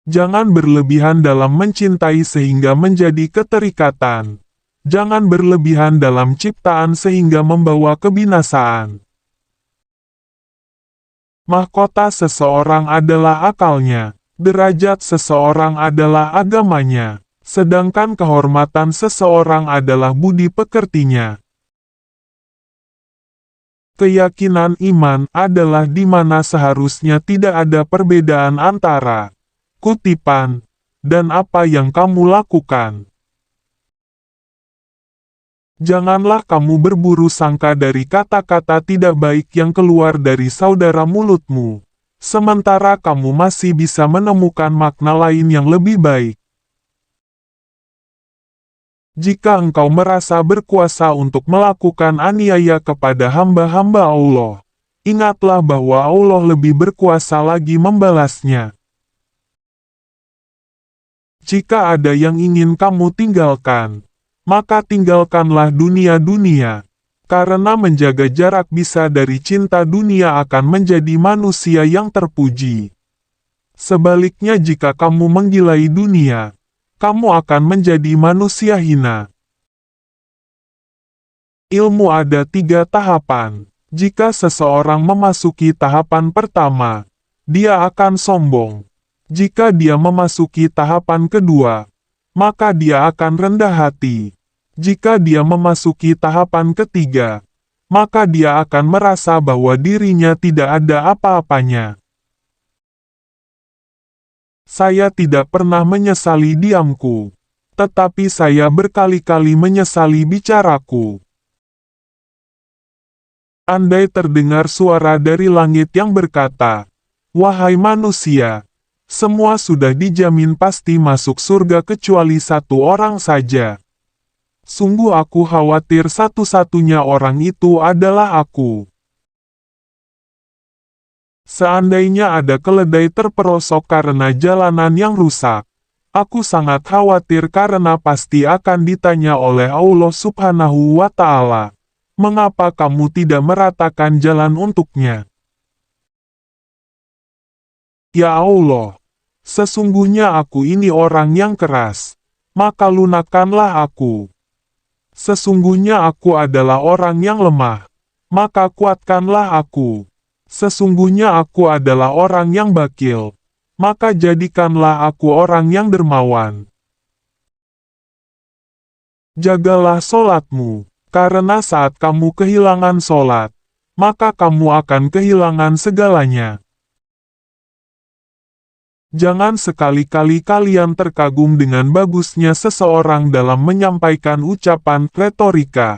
Jangan berlebihan dalam mencintai sehingga menjadi keterikatan. Jangan berlebihan dalam ciptaan sehingga membawa kebinasaan. Mahkota seseorang adalah akalnya, derajat seseorang adalah agamanya, sedangkan kehormatan seseorang adalah budi pekertinya. Keyakinan iman adalah di mana seharusnya tidak ada perbedaan antara kutipan dan apa yang kamu lakukan. Janganlah kamu berburu sangka dari kata-kata tidak baik yang keluar dari saudara mulutmu, sementara kamu masih bisa menemukan makna lain yang lebih baik. Jika engkau merasa berkuasa untuk melakukan aniaya kepada hamba-hamba Allah, ingatlah bahwa Allah lebih berkuasa lagi membalasnya. Jika ada yang ingin kamu tinggalkan, maka tinggalkanlah dunia-dunia, karena menjaga jarak bisa dari cinta dunia akan menjadi manusia yang terpuji. Sebaliknya jika kamu menggilai dunia, kamu akan menjadi manusia hina. Ilmu ada 3 tahapan. Jika seseorang memasuki tahapan pertama, dia akan sombong. Jika dia memasuki tahapan kedua, maka dia akan rendah hati. Jika dia memasuki tahapan ketiga, maka dia akan merasa bahwa dirinya tidak ada apa-apanya. Saya tidak pernah menyesali diamku, tetapi saya berkali-kali menyesali bicaraku. Andai terdengar suara dari langit yang berkata, "Wahai manusia, semua sudah dijamin pasti masuk surga kecuali 1 orang saja." Sungguh aku khawatir satu-satunya orang itu adalah aku. Seandainya ada keledai terperosok karena jalanan yang rusak, aku sangat khawatir karena pasti akan ditanya oleh Allah Subhanahu wa Ta'ala, "Mengapa kamu tidak meratakan jalan untuknya?" Ya Allah, sesungguhnya aku ini orang yang keras, maka lunakkanlah aku. Sesungguhnya aku adalah orang yang lemah, maka kuatkanlah aku. Sesungguhnya aku adalah orang yang bakil, maka jadikanlah aku orang yang dermawan. Jagalah solatmu, karena saat kamu kehilangan solat, maka kamu akan kehilangan segalanya. Jangan sekali-kali kalian terkagum dengan bagusnya seseorang dalam menyampaikan ucapan retorika.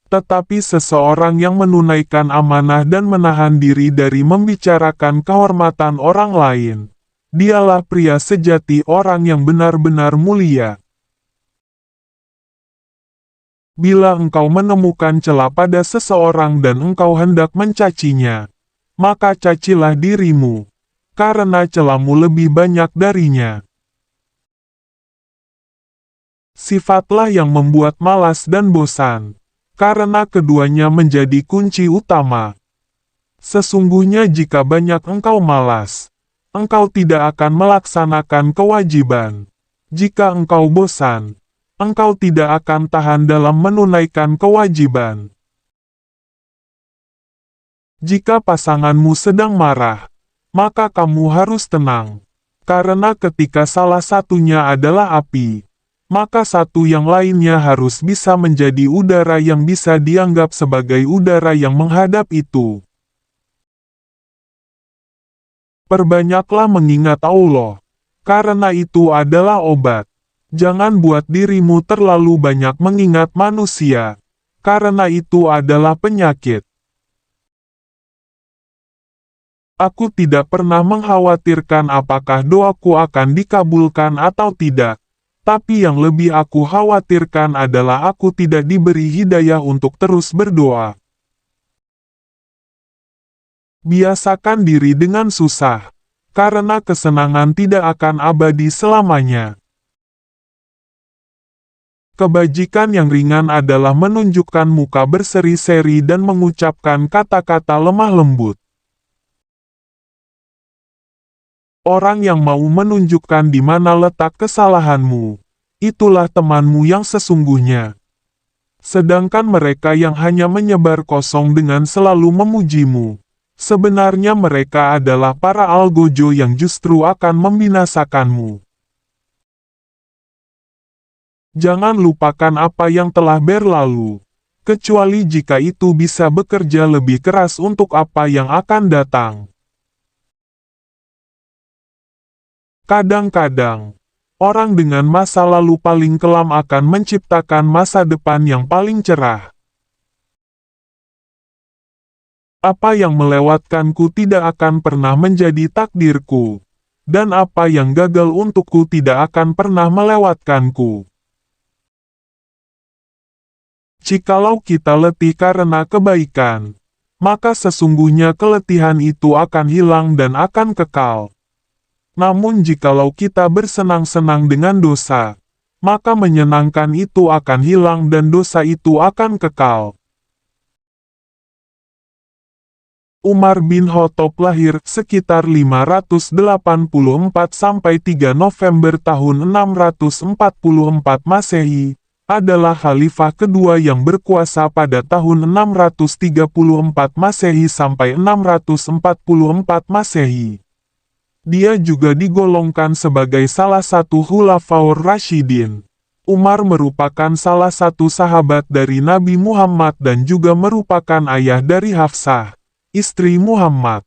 Tetapi seseorang yang menunaikan amanah dan menahan diri dari membicarakan kehormatan orang lain, dialah pria sejati, orang yang benar-benar mulia. Bila engkau menemukan celah pada seseorang dan engkau hendak mencacinya, maka cacilah dirimu, karena celahmu lebih banyak darinya. Sifatlah yang membuat malas dan bosan, karena keduanya menjadi kunci utama. Sesungguhnya jika banyak engkau malas, engkau tidak akan melaksanakan kewajiban. Jika engkau bosan, engkau tidak akan tahan dalam menunaikan kewajiban. Jika pasanganmu sedang marah, maka kamu harus tenang, karena ketika salah satunya adalah api, maka satu yang lainnya harus bisa menjadi udara yang bisa dianggap sebagai udara yang menghadap itu. Perbanyaklah mengingat Allah, karena itu adalah obat. Jangan buat dirimu terlalu banyak mengingat manusia, karena itu adalah penyakit. Aku tidak pernah mengkhawatirkan apakah doaku akan dikabulkan atau tidak. Tapi yang lebih aku khawatirkan adalah aku tidak diberi hidayah untuk terus berdoa. Biasakan diri dengan susah, karena kesenangan tidak akan abadi selamanya. Kebajikan yang ringan adalah menunjukkan muka berseri-seri dan mengucapkan kata-kata lemah lembut. Orang yang mau menunjukkan di mana letak kesalahanmu, itulah temanmu yang sesungguhnya. Sedangkan mereka yang hanya menyebar kosong dengan selalu memujimu, sebenarnya mereka adalah para algojo yang justru akan membinasakanmu. Jangan lupakan apa yang telah berlalu, kecuali jika itu bisa bekerja lebih keras untuk apa yang akan datang. Kadang-kadang, orang dengan masa lalu paling kelam akan menciptakan masa depan yang paling cerah. Apa yang melewatkanku tidak akan pernah menjadi takdirku, dan apa yang gagal untukku tidak akan pernah melewatkanku. Jikalau kita letih karena kebaikan, maka sesungguhnya keletihan itu akan hilang dan akan kekal. Namun jikalau kita bersenang-senang dengan dosa, maka menyenangkan itu akan hilang dan dosa itu akan kekal. Umar bin Khattab lahir sekitar 584 sampai 3 November tahun 644 Masehi, adalah khalifah kedua yang berkuasa pada tahun 634 Masehi sampai 644 Masehi. Dia juga digolongkan sebagai salah satu Khulafaur Rasyidin. Umar merupakan salah satu sahabat dari Nabi Muhammad dan juga merupakan ayah dari Hafsah, istri Muhammad.